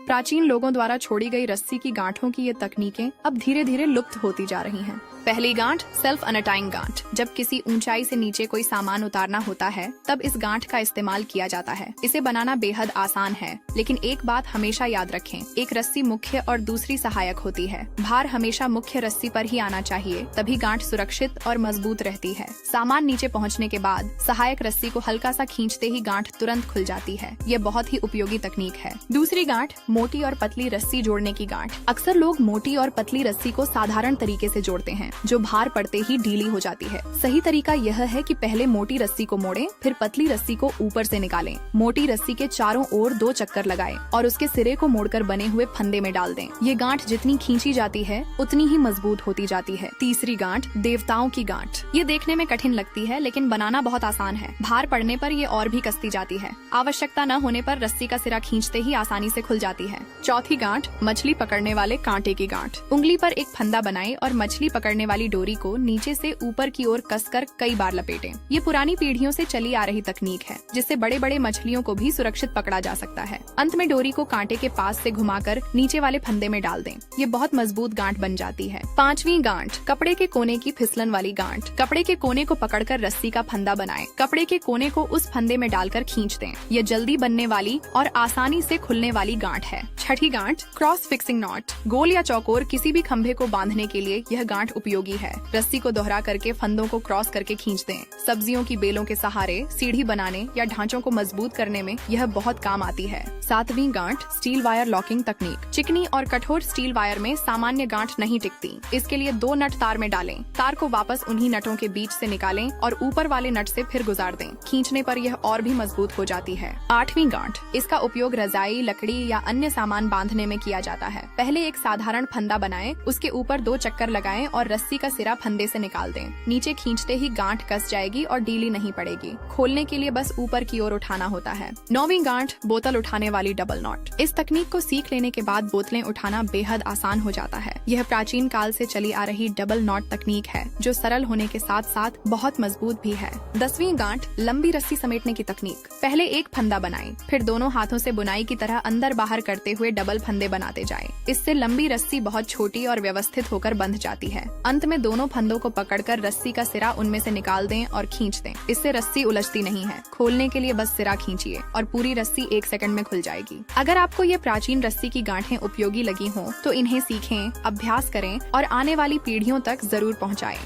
प्राचीन लोगों द्वारा छोड़ी गई रस्सी की गांठों की ये तकनीकें अब धीरे धीरे लुप्त होती जा रही हैं। पहली गांठ सेल्फ अनटाइंग गांठ। जब किसी ऊंचाई से नीचे कोई सामान उतारना होता है तब इस गांठ का इस्तेमाल किया जाता है। इसे बनाना बेहद आसान है, लेकिन एक बात हमेशा याद रखें, एक रस्सी मुख्य और दूसरी सहायक होती है। भार हमेशा मुख्य रस्सी पर ही आना चाहिए, तभी गांठ सुरक्षित और मजबूत रहती है। सामान नीचे पहुंचने के बाद सहायक रस्सी को हल्का सा खींचते ही गांठ तुरंत खुल जाती है। ये बहुत ही उपयोगी तकनीक है। दूसरी गांठ मोटी और पतली रस्सी जोड़ने की गांठ। अक्सर लोग मोटी और पतली रस्सी को साधारण तरीके से जोड़ते हैं, जो भार पड़ते ही ढीली हो जाती है। सही तरीका यह है कि पहले मोटी रस्सी को मोड़ें, फिर पतली रस्सी को ऊपर से निकालें। मोटी रस्सी के चारों ओर 2 चक्कर लगाएं और उसके सिरे को मोड़कर बने हुए फंदे में डाल दें। ये गांठ जितनी खींची जाती है उतनी ही मजबूत होती जाती है। तीसरी गांठ देवताओं की गांठ। ये देखने में कठिन लगती है, लेकिन बनाना बहुत आसान है। भार पड़ने पर ये और भी कसती जाती है। आवश्यकता न होने पर रस्सी का सिरा खींचते ही आसानी से खुल जाती है। चौथी गांठ मछली पकड़ने वाले कांटे की गांठ। उंगली पर एक फंदा बनाएं और मछली पकड़ने वाली डोरी को नीचे से ऊपर की ओर कसकर कई बार लपेटें। ये पुरानी पीढ़ियों से चली आ रही तकनीक है, जिससे बड़े बड़े मछलियों को भी सुरक्षित पकड़ा जा सकता है। अंत में डोरी को कांटे के पास से घुमाकर नीचे वाले फंदे में डाल दें। ये बहुत मजबूत गांठ बन जाती है। पांचवी गांठ कपड़े के कोने की फिसलन वाली गांठ। कपड़े के कोने को पकड़कर रस्सी का फंदा बनाएं। कपड़े के कोने को उस फंदे में डालकर खींच दें। ये जल्दी बनने वाली और आसानी से खुलने वाली गांठ है। छठी गांठ क्रॉस फिक्सिंग नॉट। गोल या चौकोर किसी भी खंभे को बांधने के लिए यह गांठ उपयोगी है। रस्सी को दोहरा करके फंदों को क्रॉस करके खींच दें। सब्जियों की बेलों के सहारे सीढ़ी बनाने या ढांचों को मजबूत करने में यह बहुत काम आती है। सातवीं गांठ स्टील वायर लॉकिंग तकनीक। चिकनी और कठोर स्टील वायर में सामान्य गांठ नहीं टिकती। इसके लिए 2 नट तार में डालें। तार को वापस उन्हीं नटों के बीच से निकालें और ऊपर वाले नट से फिर गुजार दें। खींचने पर यह और भी मजबूत हो जाती है। आठवीं गांठ। इसका उपयोग रजाई, लकड़ी या अन्य सामान बांधने में किया जाता है। पहले एक साधारण फंदा बनाएं, उसके ऊपर 2 चक्कर लगाएं और रस्सी का सिरा फंदे से निकाल दें। नीचे खींचते ही गांठ कस जाएगी और ढीली नहीं पड़ेगी। खोलने के लिए बस ऊपर की ओर उठाना होता है। 9वीं गांठ बोतल उठाने वाली डबल नॉट। इस तकनीक को सीख लेने के बाद बोतलें उठाना बेहद आसान हो जाता है। यह प्राचीन काल से चली आ रही डबल नॉट तकनीक है, जो सरल होने के साथ साथ बहुत मजबूत भी है। 10वीं गांठ लंबी रस्सी समेटने की तकनीक। पहले एक फंदा बनाएं, फिर दोनों हाथों से बुनाई की तरह अंदर बाहर करते हुए डबल फंदे बनाते जाएं। इससे लंबी रस्सी बहुत छोटी और व्यवस्थित होकर बंध जाती है। अंत में दोनों फंदों को पकड़कर रस्सी का सिरा उनमें से निकाल दें और खींच दें। इससे रस्सी उलझती नहीं है। खोलने के लिए बस सिरा खींचिए और पूरी रस्सी 1 सेकंड में खुल जाएगी। अगर आपको ये प्राचीन रस्सी की गांठें उपयोगी लगी हों, तो इन्हें सीखें, अभ्यास करें और आने वाली पीढ़ियों तक जरूर पहुंचाएं।